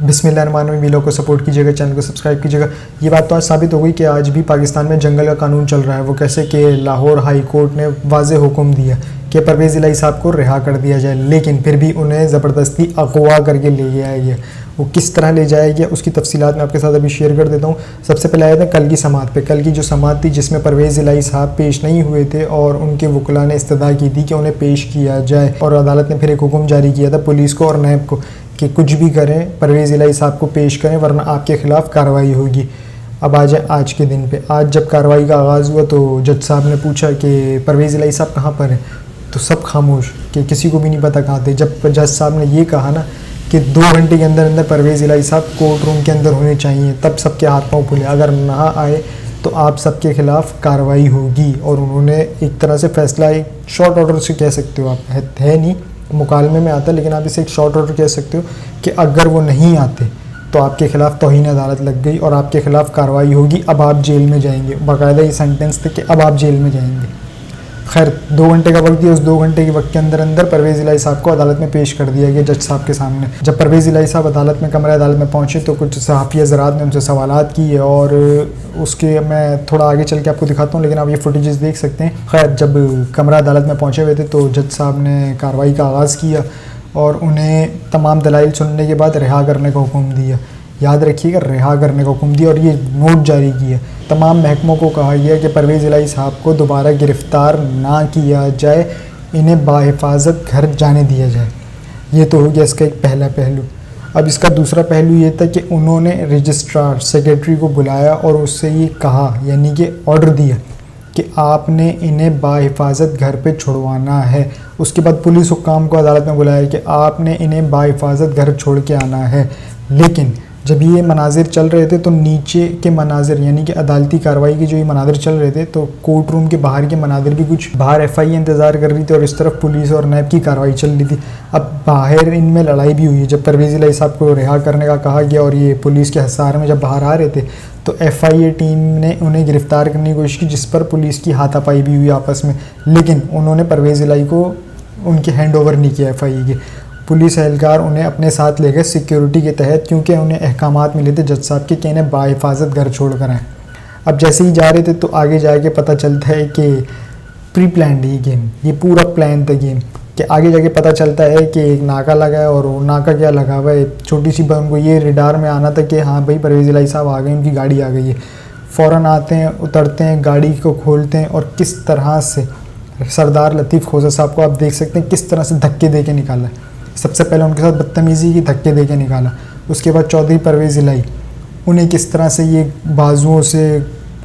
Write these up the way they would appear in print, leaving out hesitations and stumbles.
بسم اللہ الرحمن الرحیم، ویلو کو سپورٹ کیجیے گا، چینل کو سبسکرائب کیجیے گا۔ یہ بات تو آج ثابت ہو گئی کہ آج بھی پاکستان میں جنگل کا قانون چل رہا ہے۔ وہ کیسے کہ لاہور ہائی کورٹ نے واضح حکم دیا کہ پرویز الہی صاحب کو رہا کر دیا جائے، لیکن پھر بھی انہیں زبردستی اغوا کر کے لے جایا گیا۔ وہ کس طرح لے جایا گیا اس کی تفصیلات میں آپ کے ساتھ ابھی شیئر کر دیتا ہوں۔ سب سے پہلے آئے تھے کل کی سماعت پہ۔ کل کی جو سماعت تھی جس میں پرویز الہی صاحب پیش نہیں ہوئے تھے اور ان کے وکلاء نے استدعا کی تھی کہ انہیں پیش کیا جائے، اور عدالت نے پھر ایک حکم جاری کیا تھا پولیس کو اور نیب کو کہ کچھ بھی کریں پرویز الہی صاحب کو پیش کریں ورنہ آپ کے خلاف کارروائی ہوگی۔ اب آ جائیں آج کے دن پہ۔ آج جب کارروائی کا آغاز ہوا تو جج صاحب نے پوچھا کہ پرویز الہی صاحب کہاں پر ہیں، تو سب خاموش کہ کسی کو بھی نہیں پتہ کہاں تھے۔ جب جج صاحب نے یہ کہا نا کہ 2 گھنٹے کے اندر پرویز الہی صاحب کورٹ روم کے اندر ہونے چاہیے، تب سب کے ہاتھ پاؤں پھولے، اگر نہ آئے تو آپ سب کے خلاف کارروائی ہوگی۔ اور انہوں نے ایک طرح سے فیصلہ ایک شارٹ آرڈر سے کہہ سکتے ہو، آپ ہے نہیں مکالمے میں آتا، لیکن آپ اسے ایک شارٹ آرڈر کہہ سکتے ہو کہ اگر وہ نہیں آتے تو آپ کے خلاف توہین عدالت لگ گئی اور آپ کے خلاف کارروائی ہوگی، اب آپ جیل میں جائیں گے۔ باقاعدہ یہ سینٹنس تھا کہ اب آپ جیل میں جائیں گے۔ خیر 2 گھنٹے کا وقت دیا، اس 2 گھنٹے کے وقت کے اندر پرویز الہی صاحب کو عدالت میں پیش کر دیا گیا جج صاحب کے سامنے۔ جب پرویز الہی صاحب عدالت میں کمرہ عدالت میں پہنچے تو کچھ صحافی حضرات نے ان سے سوالات کیے، اور اس کے میں تھوڑا آگے چل کے آپ کو دکھاتا ہوں، لیکن آپ یہ فوٹیجز دیکھ سکتے ہیں۔ خیر جب کمرہ عدالت میں پہنچے ہوئے تھے تو جج صاحب نے کارروائی کا آغاز کیا اور انہیں تمام دلائل سننے کے بعد رہا کرنے کا حکم دیا۔ یاد رکھیے گا، رہا کرنے کا حکم دیا، اور یہ نوٹ جاری کیا۔ تمام محکموں کو کہا گیا کہ پرویز الہی صاحب کو دوبارہ گرفتار نہ کیا جائے، انہیں باحفاظت گھر جانے دیا جائے۔ یہ تو ہو گیا اس کا ایک پہلا پہلو۔ اب اس کا دوسرا پہلو یہ تھا کہ انہوں نے رجسٹرار سیکریٹری کو بلایا اور اس سے یہ کہا، یعنی کہ آرڈر دیا کہ آپ نے انہیں باحفاظت گھر پہ چھڑوانا ہے۔ اس کے بعد پولیس حکام کو عدالت میں بلایا کہ آپ نے انہیں باحفاظت گھر چھوڑ کے آنا ہے۔ لیکن جب یہ مناظر چل رہے تھے تو نیچے کے مناظر، یعنی کہ عدالتی کارروائی کے جو یہ مناظر چل رہے تھے، تو کورٹ روم کے باہر کے مناظر بھی کچھ باہر ایف آئی اے انتظار کر رہی تھی اور اس طرف پولیس اور نیب کی کارروائی چل رہی تھی۔ اب باہر ان میں لڑائی بھی ہوئی ہے۔ جب پرویز الہی صاحب کو رہا کرنے کا کہا گیا اور یہ پولیس کے حصار میں جب باہر آ رہے تھے تو ایف آئی اے ٹیم نے انہیں گرفتار کرنے کی کوشش کی، جس پر پولیس کی ہاتھا پائی بھی ہوئی آپس میں، لیکن انہوں نے پرویز الہی کو ان کے ہینڈ اوور نہیں کیا ایف آئی اے کے۔ پولیس اہلکار انہیں اپنے ساتھ لے گئے سیکیورٹی کے تحت، کیونکہ انہیں احکامات ملے تھے جج صاحب کے کہ انہیں باحفاظت گھر چھوڑ کر آئیں۔ اب جیسے ہی جا رہے تھے تو آگے جا کے پتہ چلتا ہے کہ پری پلانڈ یہ گیم، یہ پورا پلان تھا گیم، کہ آگے جا کے پتہ چلتا ہے کہ ایک ناکہ لگا ہے، اور وہ ناکہ کیا لگا ہوا ہے، چھوٹی سی ان کو یہ ریڈار میں آنا تھا کہ ہاں بھائی پرویز الہی صاحب آ گئے، ان کی گاڑی آ گئی ہے۔ فوراً آتے ہیں، اترتے ہیں، گاڑی کو کھولتے ہیں، اور کس طرح سے سردار لطیف خوزہ صاحب کو آپ دیکھ سکتے ہیں کس طرح سے دھکے دے کے نکالا ہے۔ سب سے پہلے ان کے ساتھ بدتمیزی کی، دھکے دے کے نکالا۔ اس کے بعد چودھری پرویز الہی انہیں کس طرح سے یہ بازوؤں سے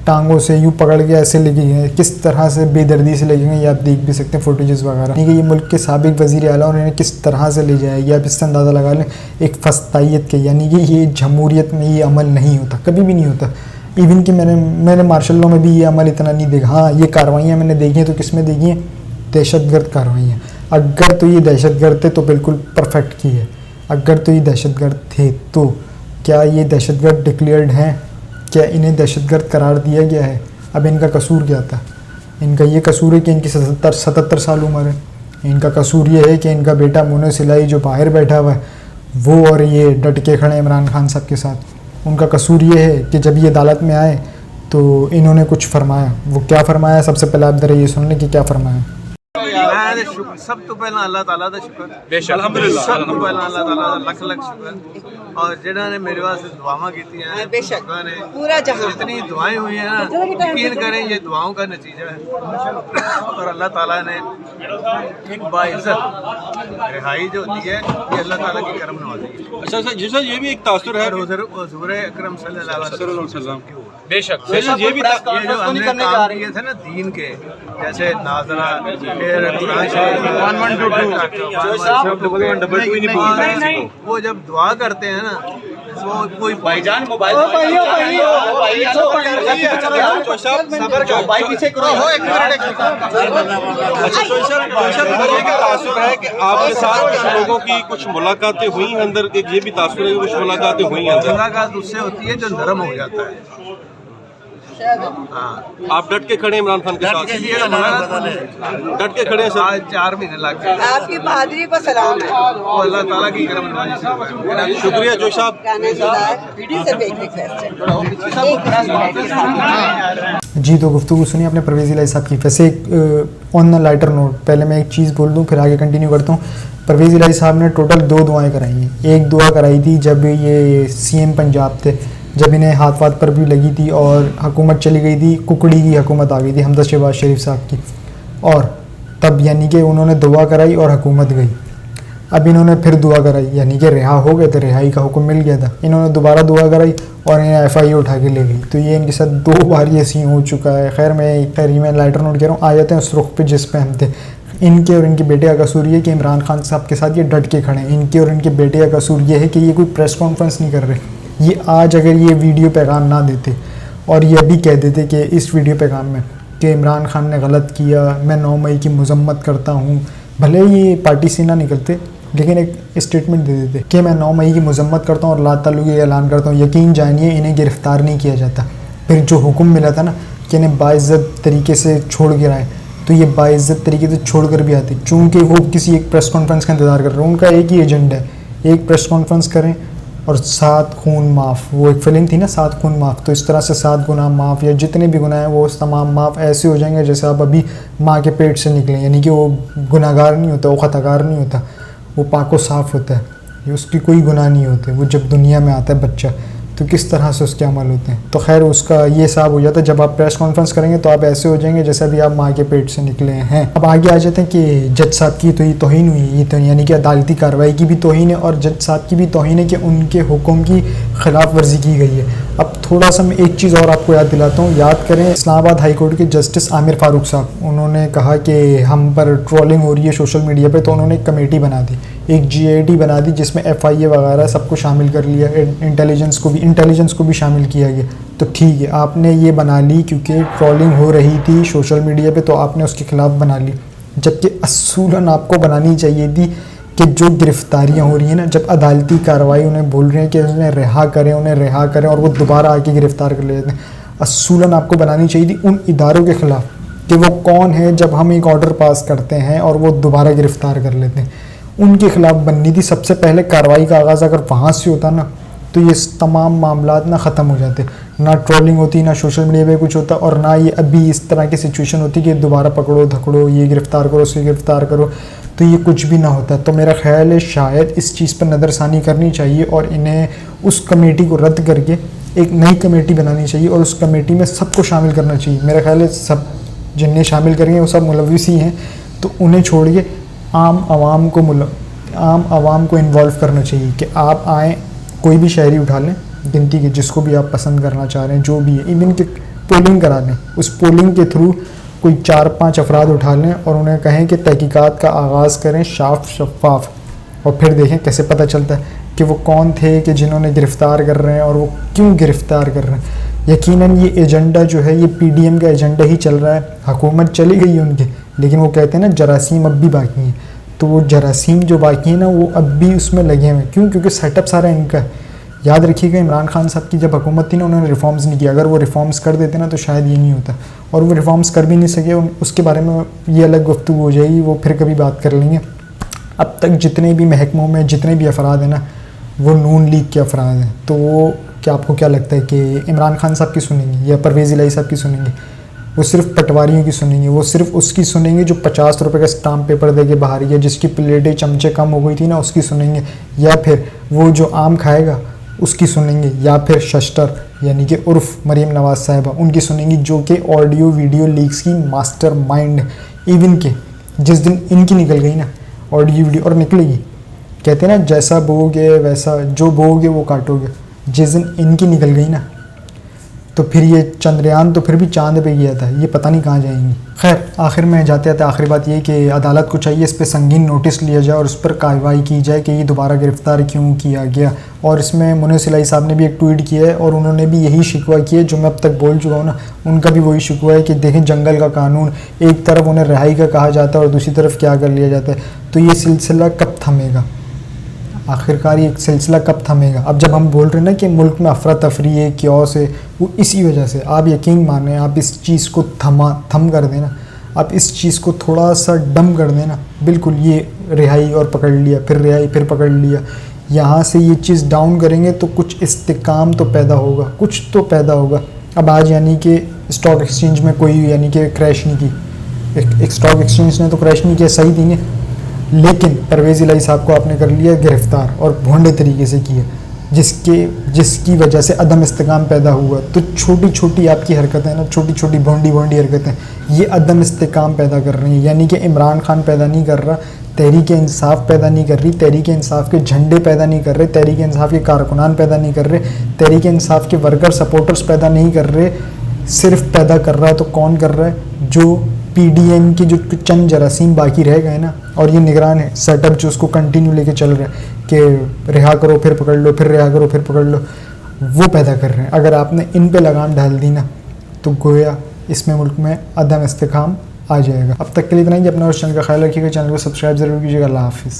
ٹانگوں سے یوں پکڑ کے ایسے لے گئے ہیں، کس طرح سے بے دردی سے لے گئے ہیں، یہ آپ دیکھ بھی سکتے ہیں فوٹیجز وغیرہ، کہ یہ ملک کے سابق وزیر اعلیٰ اور انہیں کس طرح سے لے جایا گیا۔ آپ اس سے اندازہ لگا لیں ایک فسطائیت کے، یعنی کہ یہ جمہوریت میں یہ عمل نہیں ہوتا، کبھی بھی نہیں ہوتا۔ ایون کہ میں نے مارشل لاء میں بھی یہ عمل اتنا نہیں دیکھا۔ ہاں یہ کارروائیاں میں نے دیکھی ہیں تو کس میں دیکھی ہیں؟ دہشت گرد کارروائیاں۔ اگر تو یہ دہشت گرد تھے تو بالکل پرفیکٹ کی ہے، اگر تو یہ دہشت گرد تھے تو کیا یہ دہشت گرد ڈکلیئرڈ ہیں؟ کیا انہیں دہشت گرد قرار دیا گیا ہے؟ اب ان کا قصور کیا تھا؟ ان کا یہ قصور ہے کہ ان کی 77 سال عمر ہے۔ ان کا قصور یہ ہے کہ ان کا بیٹا مونس الہی جو باہر بیٹھا ہوا ہے وہ اور یہ ڈٹ کے کھڑے عمران خان صاحب کے ساتھ۔ ان کا قصور یہ ہے کہ جب یہ عدالت میں آئے تو انہوں نے کچھ فرمایا۔ وہ کیا فرمایا؟ سب سے پہلے آپ ذرا یہ سن لیں کہ کیا فرمایا۔ سب تو پہلا اللہ تعالیٰ دا شکر، بے شک الحمدللہ، سب تو پہلا اللہ تعالیٰ دا لکھ لکھ شکر، اور جنہوں نے میرے واسطے دعاواں کیتی ہیں، بے شک پورا جہاں اتنی دعائیں ہوئی ہیں نا، یقین کریں یہ دعاؤں کا نتیجہ ہے، اور اللہ تعالیٰ نے ایک باعزت رہائی جو دی ہے یہ اللہ تعالیٰ کی کرم نوازی ہے۔ اچھا سر، جی سر یہ بھی ایک تاثر ہے حضور اکرم صلی اللہ علیہ وسلم کی، بے شک یہ جو ہم نے کام کیے تھے نا دین کے، جیسے ناظرہ، پھر قرآن شریف، وہ جب دعا کرتے ہیں نا وہ کوئی بھائی جان موبائل تاثر ہے کہ آپ کے ساتھ کچھ لوگوں کی کچھ ملاقاتیں ہوئی ہیں اندر، ایک یہ بھی تاثر ہے کہ کچھ ملاقاتیں ہوئی ہیں اندر۔ ملاقات اس سے ہوتی ہے جو نرم ہو جاتا ہے، हाँ आप डट के खड़े हैं इमरान खान के साथ, डट के खड़े हैं सर। आज 4 महीने लग गए। आपकी बहादुरी को सलाम है। वो अल्लाह ताला की करम नवाजी से हुआ है। शुक्रिया जोश साहब। सिर्फ एक रिक्वेस्ट है, जी तो गुफ्तगू सुनिए आपने परवेज़ इलाही साहब की। वैसे ऑन द लाइटर नोट पहले मैं एक चीज़ बोल दूं फिर आगे कंटिन्यू करता हूँ। परवेज़ इलाही साहब ने टोटल 2 दुआएं कराई हैं। एक दुआ कराई थी जब ये CM पंजाब थे, जब इन्हें हाथ वाथ पर भी लगी थी और हुकूमत चली गई थी, कुकड़ी की हुकूमत आ गई थी हमजा शहबाज शरीफ साहब की, और तब यानी कि उन्होंने दुआ कराई और हुकूमत गई। अब इन्होंने फिर दुआ कराई यानी कि रिहा हो गए थे, रिहाई का हुक्म मिल गया था, इन्होंने दोबारा दुआ कराई और इन्हें FIA उठा के ले गई। तो ये इनके साथ 2 बार ये सीन हो चुका है। खैर मैं लाइटर नोट कह रहा हूँ, आ जाते हैं उस रुख पे जिस पे हम थे। इनके और इनके बेटे का कसूर ये कि इमरान खान साहब के साथ ये डट के खड़े हैं। इनके और इनके बेटे का कसूर ये है कि ये कोई प्रेस कॉन्फ्रेंस नहीं कर रहे। ये आज अगर ये वीडियो पैगाम ना देते और ये अभी कह देते कि इस वीडियो पैगाम में कि इमरान खान ने गलत किया, मैं 9 मई की मजम्मत करता हूँ, भले ये पार्टी से ना निकलते लेकिन एक स्टेटमेंट दे देते कि मैं 9 मई की मजम्मत करता हूँ और ला ताल्लुकी ऐलान करता हूँ, यकीन जानिए इन्हें गिरफ़्तार नहीं किया जाता। फिर जो हुक्म मिला था ना कि इन्हें बाइज़्ज़त तरीके से छोड़ के आए, तो ये बाइज़्ज़त तरीके से छोड़ कर भी आते, चूँकि वो किसी एक प्रेस कॉन्फ्रेंस का इंतज़ार कर रहे हैं। उनका एक ही एजेंडा है, एक प्रेस कॉन्फ्रेंस करें और 7 खून माफ़, वो एक फिल्म थी ना 7 खून माफ़, तो इस तरह से 7 गुनाह माफ़ या जितने भी गुनाह हैं वो तमाम माफ़ ऐसे हो जाएंगे जैसे आप अभी माँ के पेट से निकले। यानी कि वो गुनाहगार नहीं होता, वो ख़ताकार नहीं होता, वो पाक व साफ़ होता है, ये उसकी कोई गुनाह नहीं होते। वो जब दुनिया में आता है बच्चा तो किस तरह से उसके अमल होते हैं। तो खैर उसका ये हिसाब हो जाता है, जब आप प्रेस कॉन्फ्रेंस करेंगे तो आप ऐसे हो जाएंगे जैसे अभी आप माँ के पेट से निकले हैं। अब आगे आ जाते हैं कि जज साहब की तो ये तौहीन हुई, ये तो यानी कि अदालती कार्रवाई की भी तौहीन है और जज साहब की भी तौहीन है कि उनके हुक्म की खिलाफ वर्जी की गई है। अब थोड़ा सा मैं एक चीज़ और आपको याद दिलाता हूँ। याद करें इस्लामाबाद हाई कोर्ट के जस्टिस आमिर फारूक साहब, उन्होंने कहा कि हम पर ट्रोलिंग हो रही है सोशल मीडिया पे, तो उन्होंने एक कमेटी बना दी, एक GID बना दी जिसमें FIA वगैरह सबको शामिल कर लिया, इंटेलिजेंस को भी शामिल किया गया। तो ठीक है आपने ये बना ली क्योंकि ट्रोलिंग हो रही थी सोशल मीडिया पे तो आपने उसके ख़िलाफ़ बना ली, जबकि असूलन आपको बनानी चाहिए थी कि जो गिरफ़्तारियाँ हो रही हैं ना, जब अदालती कार्रवाई उन्हें बोल रहे हैं कि उन्हें रिहा करें और वो दोबारा आके गिरफ़्तार कर लेते हैं, असूलन आपको बनानी चाहिए थी उन इदारों के ख़िलाफ़ कि वो कौन है जब हम एक ऑर्डर पास करते हैं और वो दोबारा गिरफ़्तार कर लेते हैं, उनके ख़िलाफ़ बननी थी। सबसे पहले कार्रवाई का आगाज़ अगर वहाँ से होता ना तो ये तमाम मामलात ना ख़त्म हो जाते, ना ट्रोलिंग होती, ना सोशल मीडिया पे कुछ होता, और ना ये अभी इस तरह की सिचुएशन होती कि दोबारा पकड़ो धकड़ो, ये गिरफ़्तार करो उसे गिरफ़्तार करो, तो ये कुछ भी ना होता। तो मेरा ख़्याल है शायद इस चीज़ पर नज़रसानी करनी चाहिए और इन्हें उस कमेटी को रद्द करके एक नई कमेटी बनानी चाहिए और उस कमेटी में सबको शामिल करना चाहिए। मेरा ख़्याल है सब जिन्हें शामिल करेंगे वो सब मुलव्विस ही हैं, तो उन्हें छोड़ के आम आवाम को इन्वॉल्व करना चाहिए कि आप आएँ, कोई भी शहरी उठा लें गिनती के जिसको भी आप पसंद करना चाह रहे हैं, जो भी है, इवन कि पोलिंग करा लें, उस पोलिंग के थ्रू कोई 4-5 अफराद उठा लें और उन्हें कहें कि तहकीकात का आगाज़ करें शफाफ, और फिर देखें कैसे पता चलता है कि वो कौन थे कि जिन्होंने गिरफ़्तार कर रहे हैं और वो क्यों गिरफ़्तार कर रहे हैं। यकीनन ये एजेंडा जो है ये PDM का एजेंडा ही चल रहा है, हुकूमत चली गई है उनकी, लेकिन वो कहते हैं ना जरासीम अब भी बाकी हैं, तो वो जरासीम जो बाकी है ना वो अब भी उसमें लगे हुए हैं। क्यों? क्योंकि सेटअप सारा इनका है। याद रखिएगा इमरान खान साहब की जब हुकूमत थी ना उन्होंने रिफॉर्म्स नहीं किया, अगर वो रिफॉर्म्स कर देते ना तो शायद ये नहीं होता, और वो रिफॉर्म्स कर भी नहीं सके, उसके बारे में ये अलग गुफ्तगू हो जाएगी, वो फिर कभी बात कर लेंगे। अब तक जितने भी महकमों में जितने भी अफराद हैं ना वो नून लीग के अफराद हैं, तो वो क्या आपको क्या लगता है कि इमरान खान साहब की सुनेंगे या परवेज़ इलाही साहब की सुनेंगे? वो सिर्फ पटवारियों की सुनेंगे, वो सिर्फ उसकी सुनेंगे जो 50 रुपये का स्टाम्प पेपर दे के बाहर गया, जिसकी प्लेटें चमचे कम हो गई थी ना उसकी सुनेंगे, या फिर वो जो आम खाएगा उसकी सुनेंगे, या फिर शस्टर यानी कि उर्फ मरीम नवाज़ साहिबा उनकी सुनेंगी, जो कि ऑडियो वीडियो लीक्स की मास्टर माइंड। इवन के जिस दिन इनकी निकल गई ना ऑडियो वीडियो, और निकलेगी, कहते हैं ना जैसा बोओगे वैसा, जो बोओगे वो काटोगे, जिस दिन इनकी निकल गई ना तो फिर ये चंद्रयान तो फिर भी चांद पे गया था, ये पता नहीं कहाँ जाएंगी। खैर आखिर में जाते आते आखिरी बात ये कि अदालत को चाहिए इस पर संगीन नोटिस लिया जाए और उस पर कार्रवाई की जाए कि ये दोबारा गिरफ़्तार क्यों किया गया। और इसमें मुनीस इलाही साहब ने भी एक ट्वीट किया है और उन्होंने भी यही शिकवा किया जो मैं अब तक बोल चुका हूँ ना, उनका भी वही शिकवा है कि देखें जंगल का कानून, एक तरफ उन्हें रिहाई का कहा जाता है और दूसरी तरफ क्या कर लिया जाता है, तो ये सिलसिला कब थमेगा? आखिरकार ये सिलसिला कब थमेगा। अब जब हम बोल रहे हैं ना कि मुल्क में अफरा तफरी है, क्योस है, वो इसी वजह से। आप यकीन माने, आप इस चीज़ को थम कर देना, आप इस चीज़ को थोड़ा सा डम कर देना, बिल्कुल ये रिहाई और पकड़ लिया, फिर रिहाई, फिर पकड़ लिया, यहाँ से ये चीज़ डाउन करेंगे तो कुछ इस्तिकाम तो पैदा होगा, कुछ तो पैदा होगा। अब आज यानी कि स्टॉक एक्सचेंज में कोई यानी कि क्रैश नहीं की, एक स्टॉक एक्सचेंज ने तो क्रैश नहीं किया, सही नहीं है, लेकिन परवेज़ इलाही साहब को आपने कर लिया गिरफ़्तार और भोंडे तरीके से किया, जिसकी वजह से अदम इस्तिकाम पैदा हुआ। तो छोटी छोटी आपकी हरकतें ना, छोटी छोटी भोंडी हरकतें, ये अदम इस्तिकाम पैदा कर रही हैं। यानी कि इमरान खान पैदा नहीं कर रहा, तहरीक इंसाफ पैदा नहीं कर रही, तहरीक इंसाफ के झंडे पैदा नहीं कर रहे, तहरीक इंसाफ के कारकुनान पैदा नहीं कर रहे, तहरीक इंसाफ के वर्कर सपोर्टर्स पैदा नहीं कर रहे। सिर्फ पैदा कर रहा है तो कौन कर रहा है? जो PDM के जो चंद जरासीम बाकी रह गए ना, और ये निगरान है सेटअप जो उसको कंटिन्यू लेके चल रहा है कि रिहा करो फिर पकड़ लो, फिर रिहा करो फिर पकड़ लो, वो पैदा कर रहे हैं। अगर आपने इन पे लगाम डाल दी ना, तो गोया इसमें मुल्क में अदम इस्तिकाम आ जाएगा। अब तक के लिए इतना ही। अपना उस चैनल का ख्याल रखिएगा, चैनल को सब्सक्राइब ज़रूर कीजिएगा। अल्लाह हाफिज़।